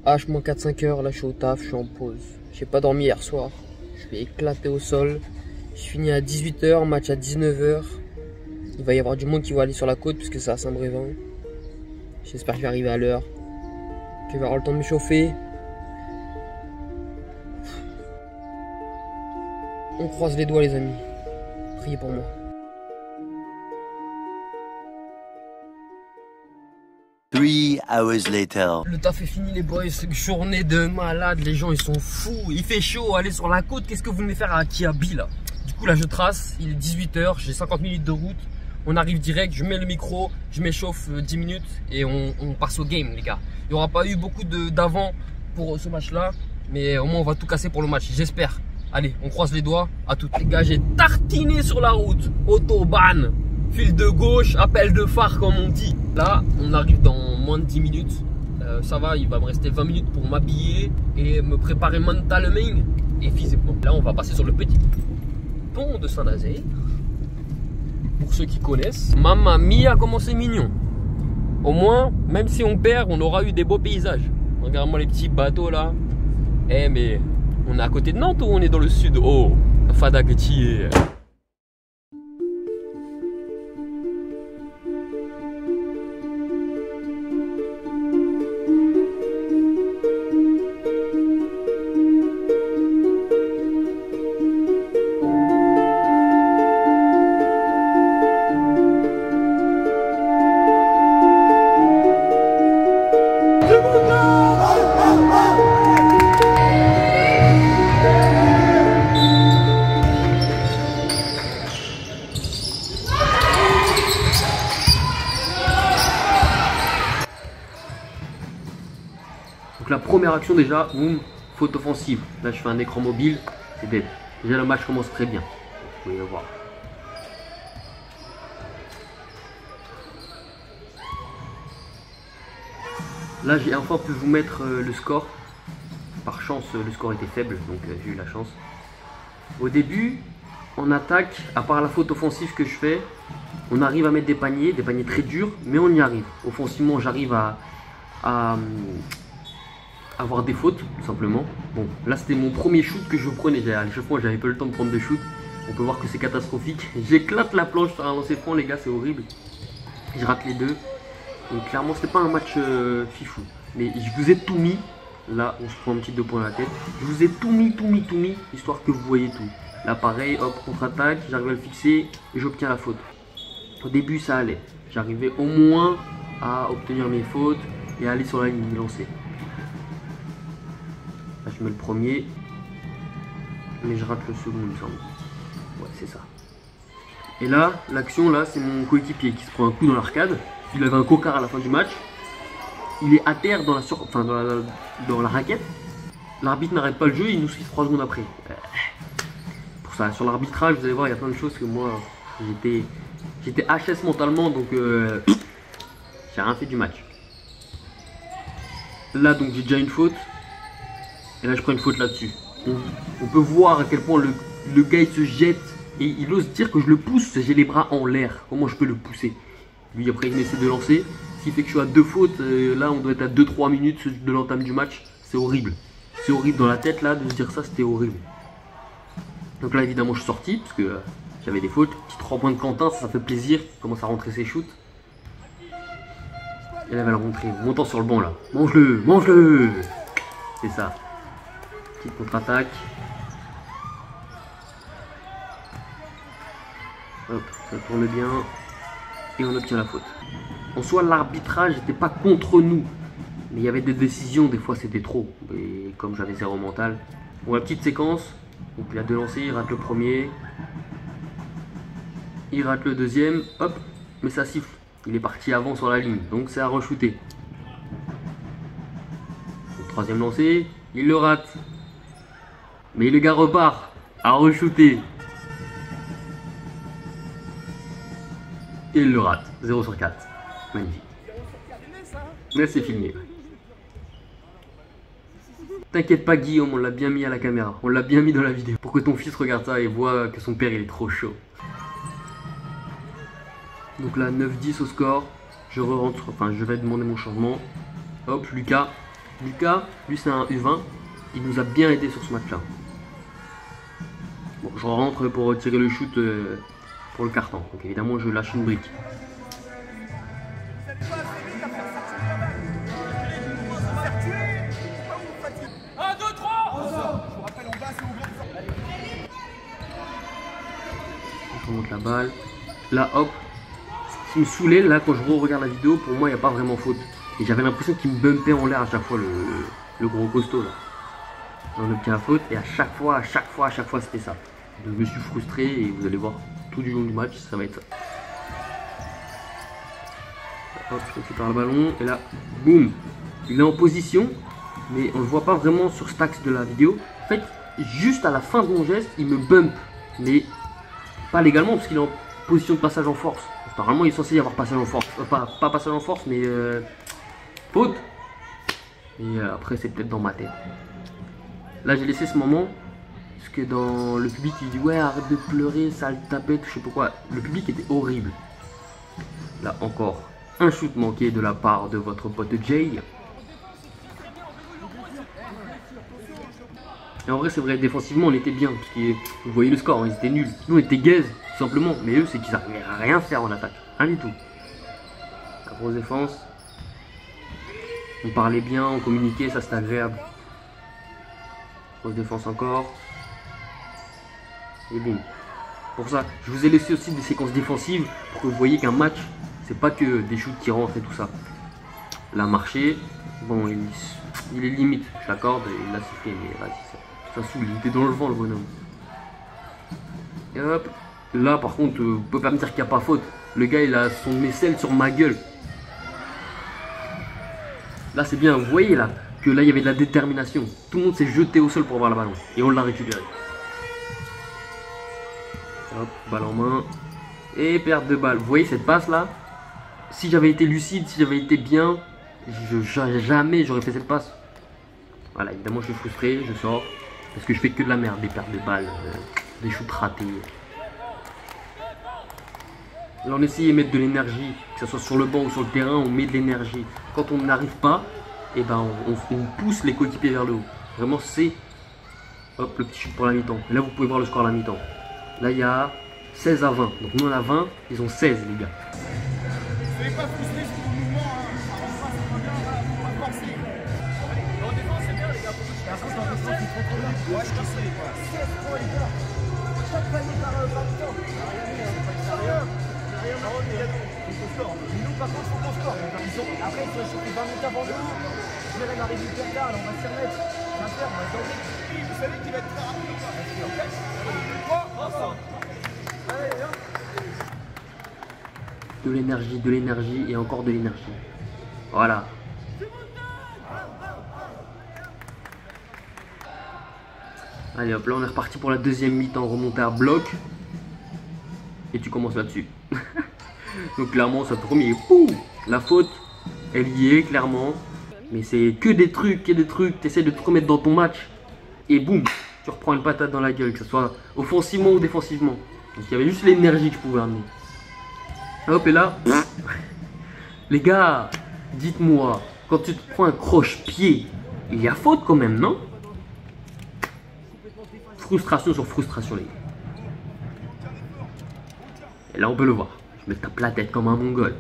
H- 4-5 heures, là je suis au taf, je suis en pause. J'ai pas dormi hier soir. Je vais éclater au sol. Je finis à 18 h, match à 19 h. Il va y avoir du monde qui va aller sur la côte puisque c'est à Saint-Brévin. J'espère que je vais arriver à l'heure. Que je vais avoir le temps de me chauffer. On croise les doigts les amis. Priez pour moi. 3 hours later. Le taf est fini les boys, journée de malade, les gens ils sont fous, il fait chaud, allez sur la côte, qu'est-ce que vous venez faire à Kiabi là? Du coup là je trace, il est 18 h, j'ai 50 minutes de route, on arrive direct, je mets le micro, je m'échauffe 10 minutes et on passe au game les gars. Il n'y aura pas eu beaucoup d'avant pour ce match là, mais au moins on va tout casser pour le match, j'espère. Allez, on croise les doigts, à toutes. Les gars, j'ai tartiné sur la route, autobahn, fil de gauche, appel de phare comme on dit. Là, on arrive dans moins de 10 minutes. Ça va, il va me rester 20 minutes pour m'habiller et me préparer mentalement et physiquement. Là, on va passer sur le petit pont de Saint-Nazaire. Pour ceux qui connaissent, Mamma Mia, comment c'est mignon. Au moins, même si on perd, on aura eu des beaux paysages. Regarde-moi les petits bateaux là. Eh mais, on est à côté de Nantes ou on est dans le sud? Oh, Fada que tu es. Donc la première action déjà, boum, faute offensive. Là je fais un écran mobile, c'est dead. Déjà le match commence très bien. Vous pouvez le voir. Là j'ai enfin pu vous mettre le score. Par chance le score était faible, donc j'ai eu la chance. Au début, en attaque, à part la faute offensive que je fais, on arrive à mettre des paniers très durs, mais on y arrive. Offensivement j'arrive à avoir des fautes, tout simplement. Bon, là c'était mon premier shoot que je prenais. À l'échauffement, j'avais pas le temps de prendre de shoot. On peut voir que c'est catastrophique. J'éclate la planche sur un lancer franc, les gars, c'est horrible. Je rate les deux. Donc clairement, c'était pas un match fifou. Mais je vous ai tout mis. Là, on se prend un petit 2 points à la tête. Je vous ai tout mis, histoire que vous voyez tout. Là, pareil, hop, contre-attaque, j'arrive à le fixer et j'obtiens la faute. Au début, ça allait. J'arrivais au moins à obtenir mes fautes et à aller sur la ligne lancée. Là, je mets le premier, mais je rate le second, il me semble. Ouais, c'est ça. Et là, l'action, là, c'est mon coéquipier qui se prend un coup dans l'arcade. Il avait un cocard à la fin du match. Il est à terre dans la raquette. L'arbitre n'arrête pas le jeu, il nous suit 3 secondes après. Pour ça, sur l'arbitrage, vous allez voir, il y a plein de choses que moi, j'étais HS mentalement, donc j'ai rien fait du match. Là, donc, j'ai déjà une faute. Et là je prends une faute là-dessus. On peut voir à quel point le gars il se jette et il ose dire que je le pousse, j'ai les bras en l'air. Comment je peux le pousser? Lui après il essaie de lancer. Ce qui fait que je suis à 2 fautes, là on doit être à 2-3 minutes de l'entame du match. C'est horrible. C'est horrible dans la tête là de se dire ça, c'était horrible. Donc là évidemment je suis sorti parce que j'avais des fautes. Petit 3 points de Quentin, ça fait plaisir. Il commence à rentrer ses shoots. Et là elle va le rentrer, montant sur le banc là. Mange-le, mange-le. C'est ça. Petite contre-attaque. Hop, ça tourne bien. Et on obtient la faute. En soi, l'arbitrage n'était pas contre nous. Mais il y avait des décisions, des fois c'était trop. Et comme j'avais 0 mental. Bon, la petite séquence. Donc il a 2 lancers, il rate le premier. Il rate le deuxième. Hop, mais ça siffle. Il est parti avant sur la ligne. Donc c'est à re-shooter. Troisième lancé, il le rate. Mais le gars repart à re-shooter. Et il le rate. 0 sur 4. Magnifique. Mais c'est filmé. T'inquiète pas Guillaume, on l'a bien mis à la caméra. On l'a bien mis dans la vidéo. Pour que ton fils regarde ça et voit que son père il est trop chaud. Donc là 9-10 au score. Je re-rentre, enfin je vais demander mon changement. Hop, Lucas. Lucas, lui c'est un U20, il nous a bien aidé sur ce match-là. Bon, je rentre pour tirer le shoot pour le carton. Donc évidemment, je lâche une brique. Je remonte la balle. Là, hop. Ce qui me saoulait, là, quand je regarde la vidéo, pour moi, il n'y a pas vraiment faute. Et j'avais l'impression qu'il me bumpait en l'air à chaque fois, le gros costaud, là. On obtient la faute, et à chaque fois, c'était ça. Donc, je me suis frustré, et vous allez voir, tout du long du match, ça va être ça. Hop, je récupère le ballon, et là, boum. Il est en position, mais on ne le voit pas vraiment sur cet axe de la vidéo. En fait, juste à la fin de mon geste, il me bump. Mais pas légalement, parce qu'il est en position de passage en force. Normalement, il est censé y avoir passage en force. Pas passage en force, mais faute. Et après, c'est peut-être dans ma tête. Là, j'ai laissé ce moment. Parce que dans le public, il dit ouais, arrête de pleurer, sale tapette, je sais pas quoi. Le public était horrible. Là, encore un shoot manqué de la part de votre pote Jay. Et en vrai, c'est vrai, défensivement, on était bien. Parce que vous voyez le score, hein, ils étaient nuls. Nous, on était gaze, tout simplement. Mais eux, c'est qu'ils n'arrivaient à rien faire en attaque. Rien du tout. La grosse défense. On parlait bien, on communiquait, ça c'était agréable. Grosse défense encore. Et boum. Pour ça, je vous ai laissé aussi des séquences défensives pour que vous voyez qu'un match, c'est pas que des shoots qui rentrent et tout ça. Là, marché. Bon, il est limite, je l'accorde, il l'a sifflé, mais vas-y, ça saoule, il était dans le vent le bonhomme. Et hop, là par contre, vous pouvez pas me dire qu'il n'y a pas faute. Le gars il a son aisselle sur ma gueule. Là c'est bien, vous voyez là, que là il y avait de la détermination. Tout le monde s'est jeté au sol pour avoir le ballon. Et on l'a récupéré. Hop, balle en main. Et perte de balle. Vous voyez cette passe là? Si j'avais été lucide, si j'avais été bien, jamais j'aurais fait cette passe. Voilà, évidemment je suis frustré, je sors. Parce que je fais que de la merde, des pertes de balles, des shoots ratés. Là on essaye de mettre de l'énergie, que ce soit sur le banc ou sur le terrain, on met de l'énergie. Quand on n'arrive pas, et ben on pousse les coéquipiers vers le haut. Vraiment c'est hop le petit shoot pour la mi-temps. Et là vous pouvez voir le score à la mi-temps. Là il y a 16 à 20. Donc nous on a 20, ils ont 16 les gars. Soyez pas frustrés sur le mouvement, hein. On va forcer. En défense c'est bien les gars. Par contre en défense il faut trop bien. Ouais je casse les quoi. 16 points les gars. Chaque panier par mi-temps. Rien. Nous par contre faut qu'on score. Après il faut shooter 20 minutes avant nous. Je vais arriver hyper tard, on va s'y remettre. Ça va faire, on va se donner. Vous savez qu'il va être très rapide. Allez, viens. De l'énergie et encore de l'énergie. Voilà. Allez hop, là on est reparti pour la deuxième mi-temps, remonté à bloc. Et tu commences là-dessus. Donc clairement ça te remet. La faute, elle y est clairement. Mais c'est que des trucs, tu essaies de te remettre dans ton match. Et boum, tu reprends une patate dans la gueule, que ce soit offensivement ou défensivement. Donc il y avait juste l'énergie que je pouvais amener. Hop, et là, les gars, dites-moi, quand tu te prends un croche-pied, il y a faute quand même, non? Frustration sur frustration, les gars. Et là, on peut le voir. Je me tape la tête comme un mongol.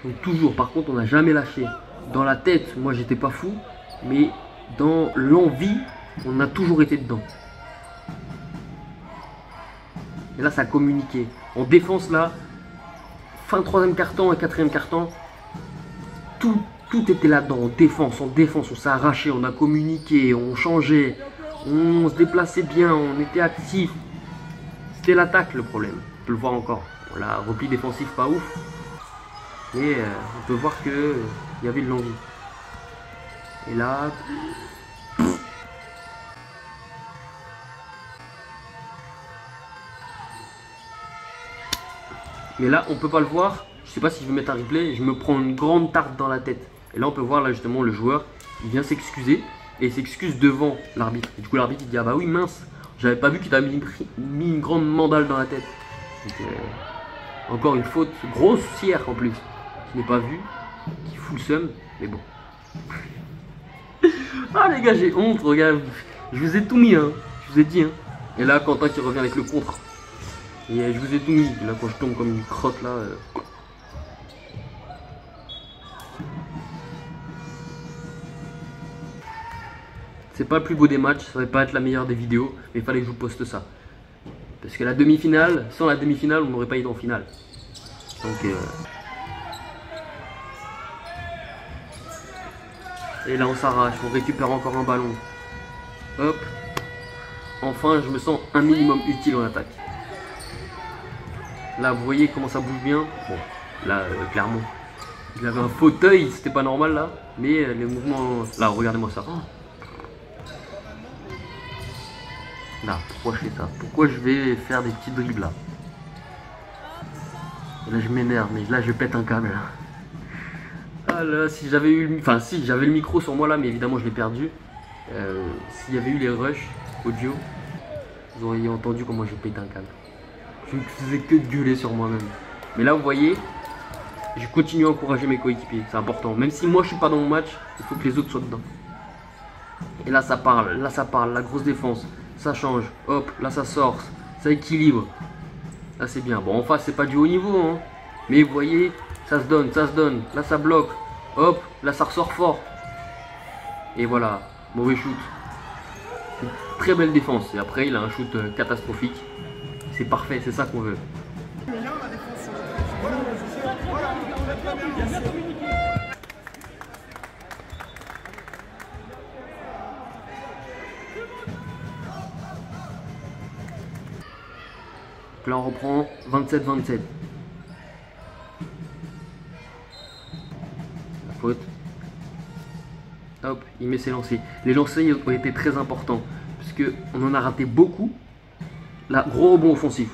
Donc toujours, par contre, on n'a jamais lâché. Dans la tête, moi, j'étais pas fou, mais dans l'envie, on a toujours été dedans. Et là, ça a communiqué. En défense, là, fin 3e quart-temps et 4e quart-temps, tout était là-dedans. En défense, on s'est arraché, on a communiqué, on changeait, on se déplaçait bien, on était actif. C'était l'attaque le problème. On peut le voir encore. La repli défensif, pas ouf. Mais on peut voir qu'il y avait de l'envie. Et là... Mais là, on peut pas le voir. Je sais pas si je vais mettre un replay. Je me prends une grande tarte dans la tête. Et là, on peut voir là justement le joueur. Il vient s'excuser. Et il s'excuse devant l'arbitre. Et du coup, l'arbitre il dit ah bah oui mince. J'avais pas vu qu'il t'a mis une grande mandale dans la tête. Donc, Encore une faute grossière en plus. Qui n'est pas vue. Qui fout le seum. Mais bon. Ah les gars, j'ai honte, regarde. Je vous ai tout mis, hein. Je vous ai dit, hein. Et là, Quentin qui revient avec le contre. Et je vous ai tout mis. Là, quand je tombe comme une crotte, là. C'est pas le plus beau des matchs, ça va pas être la meilleure des vidéos, mais il fallait que je vous poste ça. Parce que la demi-finale, sans la demi-finale, on n'aurait pas été en finale. Donc et là on s'arrache, on récupère encore un ballon. Hop. Enfin je me sens un minimum utile en attaque. Là vous voyez comment ça bouge bien. Bon, là clairement. Il avait un fauteuil, c'était pas normal là. Mais les mouvements. Là regardez-moi ça. Là, pourquoi je fais ça? Pourquoi je vais faire des petits dribbles là? Et là je m'énerve, mais là je pète un câble là. Ah là, si j'avais eu, enfin si j'avais le micro sur moi là, mais évidemment je l'ai perdu. S'il y avait eu les rushs audio, vous auriez entendu comment je pète un câble. Je ne faisais que de gueuler sur moi-même. Mais là vous voyez, je continue à encourager mes coéquipiers, c'est important. Même si moi je suis pas dans mon match, il faut que les autres soient dedans. Et là ça parle, la grosse défense. Ça change, hop, là ça sort, ça équilibre. Là c'est bien. Bon en face c'est pas du haut niveau, hein. Mais vous voyez, ça se donne. Là ça bloque, hop, là ça ressort fort. Et voilà, mauvais shoot. Une très belle défense. Et après il a un shoot catastrophique. C'est parfait, c'est ça qu'on veut. Là on reprend 27-27. La faute. Hop, il met ses lancers. Les lancers ont été très importants. Parce qu'on en a raté beaucoup. Là, gros rebond offensif.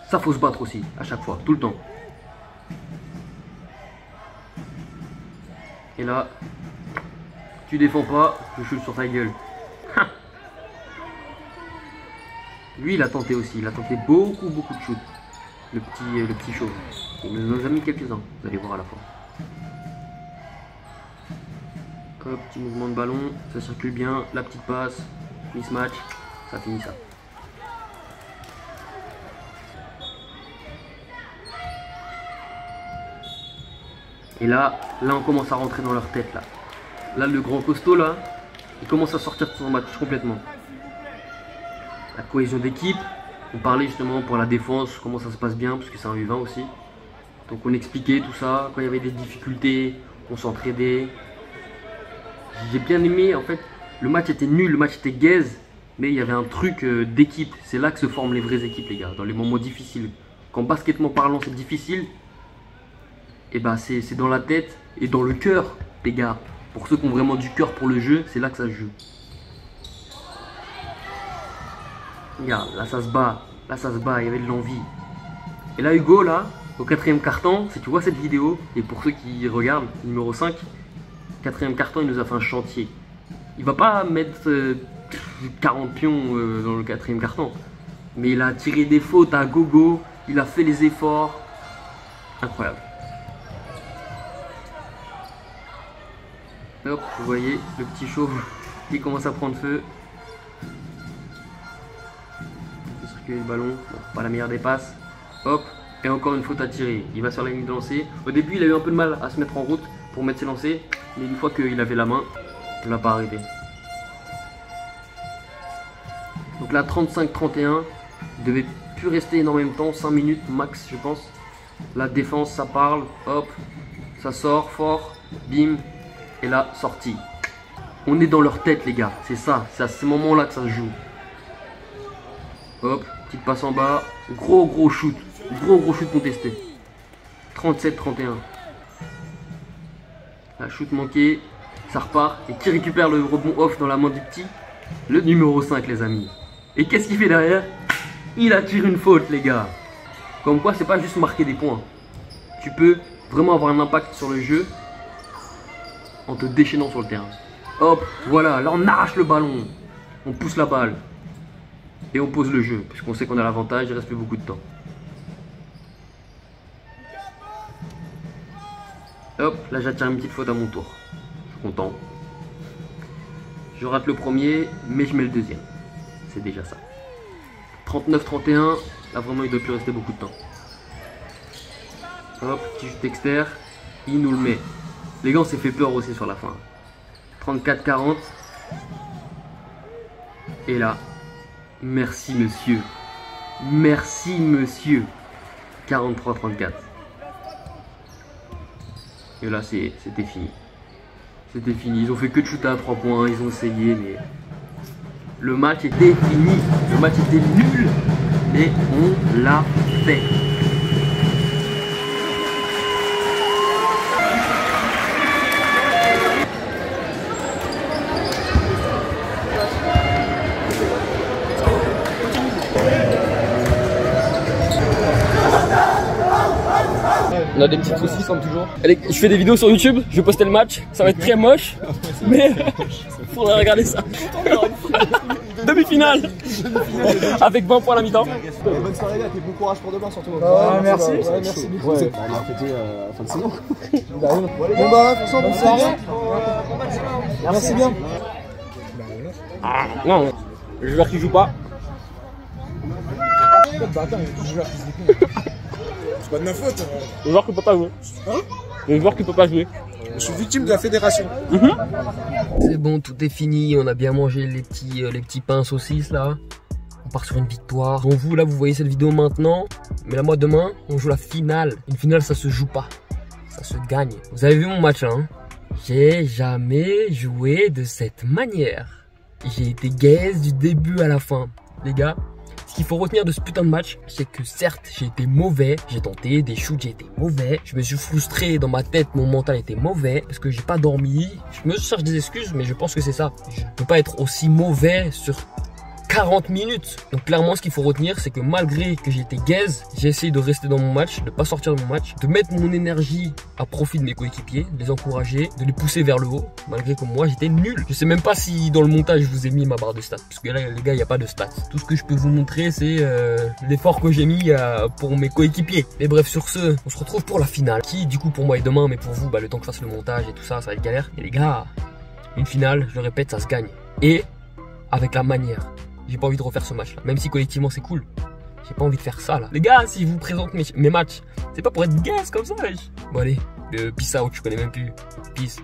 Ça faut se battre aussi, à chaque fois, tout le temps. Et là, tu défends pas, je shoot sur ta gueule. Lui il a tenté aussi, il a tenté beaucoup de shoots. Le petit chauve. Il nous a mis quelques-uns, vous allez voir à la fin. Hop, petit mouvement de ballon, ça circule bien, la petite passe, mismatch, ça finit ça. Et là on commence à rentrer dans leur tête là. Là le grand costaud là, il commence à sortir de son match complètement. La cohésion d'équipe, on parlait justement pour la défense, comment ça se passe bien, parce que c'est un U20 aussi. Donc on expliquait tout ça, quand il y avait des difficultés, on s'entraidait. J'ai bien aimé, en fait, le match était nul, le match était gaze, mais il y avait un truc d'équipe. C'est là que se forment les vraies équipes les gars, dans les moments difficiles. Quand baskettement parlant c'est difficile, et bah c'est dans la tête et dans le cœur les gars. Pour ceux qui ont vraiment du cœur pour le jeu, c'est là que ça se joue. Regarde, là ça se bat, il y avait de l'envie. Et là Hugo, là, au 4e quart-temps, si tu vois cette vidéo, et pour ceux qui regardent, numéro 5, 4e quart-temps, il nous a fait un chantier. Il va pas mettre 40 pions dans le 4e quart-temps, mais il a tiré des fautes à gogo, il a fait les efforts. Incroyable. Hop, vous voyez, le petit chauve, il commence à prendre feu. Le ballon, bon, pas la meilleure des passes, hop, et encore une faute à tirer, il va sur la ligne de lancer. Au début il a eu un peu de mal à se mettre en route pour mettre ses lancers, mais une fois qu'il avait la main, il ne l'a pas arrêté. Donc là 35-31, il devait plus rester énormément de temps, 5 minutes max je pense. La défense ça parle, hop, ça sort fort, bim, et là sortie. On est dans leur tête les gars, c'est ça, c'est à ces moments là que ça se joue. Hop, petite passe en bas, gros shoot contesté. 37-31. La shoot manquée, ça repart. Et qui récupère le rebond off dans la main du petit? Le numéro 5 les amis. Et qu'est-ce qu'il fait derrière? Il attire une faute les gars. Comme quoi c'est pas juste marquer des points. Tu peux vraiment avoir un impact sur le jeu en te déchaînant sur le terrain. Hop, voilà, là on arrache le ballon. On pousse la balle. Et on pose le jeu, puisqu'on sait qu'on a l'avantage, il reste plus beaucoup de temps. Hop, là j'attire une petite faute à mon tour. Je suis content. Je rate le premier, mais je mets le deuxième. C'est déjà ça. 39-31. Là vraiment il doit plus rester beaucoup de temps. Hop, petit shoot externe. Il nous le met. Les gars, on s'est fait peur aussi sur la fin. 34-40. Et là, merci monsieur. Merci monsieur. 43-34. Et là, c'était fini. C'était fini. Ils ont fait que de shooter à 3 points. Ils ont essayé, mais le match était fini. Le match était nul. Mais on l'a fait. On a des petits soucis comme toujours. Allez, je fais des vidéos sur YouTube, je vais poster le match, ça va être très moche, mais faudrait regarder ça. Demi-finale avec 20 points à la mi-temps. Bonne soirée gars, et bon courage pour demain surtout. Merci. Merci beaucoup. On va fêter à la fin de saison. Bon bah, bonne soirée. Merci bien. Ah, non, le joueur qui joue pas. C'est pas de ma faute. Le joueur qui peut pas jouer. Le joueur qui peut pas jouer. Je suis victime de la fédération. C'est bon, tout est fini. On a bien mangé les petits pains saucisses là. On part sur une victoire. Donc vous là, vous voyez cette vidéo maintenant. Mais là, moi demain, on joue la finale. Une finale, ça se joue pas. Ça se gagne. Vous avez vu mon match là, hein? J'ai jamais joué de cette manière. J'ai été gaze du début à la fin. Les gars, ce qu'il faut retenir de ce putain de match, c'est que certes, j'ai été mauvais. J'ai tenté des shoots, j'ai été mauvais. Je me suis frustré dans ma tête, mon mental était mauvais. Parce que j'ai pas dormi. Je me cherche des excuses, mais je pense que c'est ça. Je peux pas être aussi mauvais sur 40 minutes. Donc clairement, ce qu'il faut retenir, c'est que malgré que j'étais gaze, j'ai essayé de rester dans mon match, de pas sortir de mon match, de mettre mon énergie à profit de mes coéquipiers, de les encourager, de les pousser vers le haut, malgré que moi j'étais nul. Je sais même pas si dans le montage je vous ai mis ma barre de stats, parce que là les gars, il n'y a pas de stats. Tout ce que je peux vous montrer, c'est l'effort que j'ai mis pour mes coéquipiers. Mais bref, sur ce, on se retrouve pour la finale, qui du coup pour moi est demain, mais pour vous, le temps que je fasse le montage et tout ça, ça va être galère. Et les gars, une finale, je le répète, ça se gagne. Et avec la manière. J'ai pas envie de refaire ce match là, même si collectivement c'est cool. J'ai pas envie de faire ça là. Les gars, si je vous présente mes matchs, c'est pas pour être gaze comme ça. Bon allez, peace out, je connais même plus. Peace.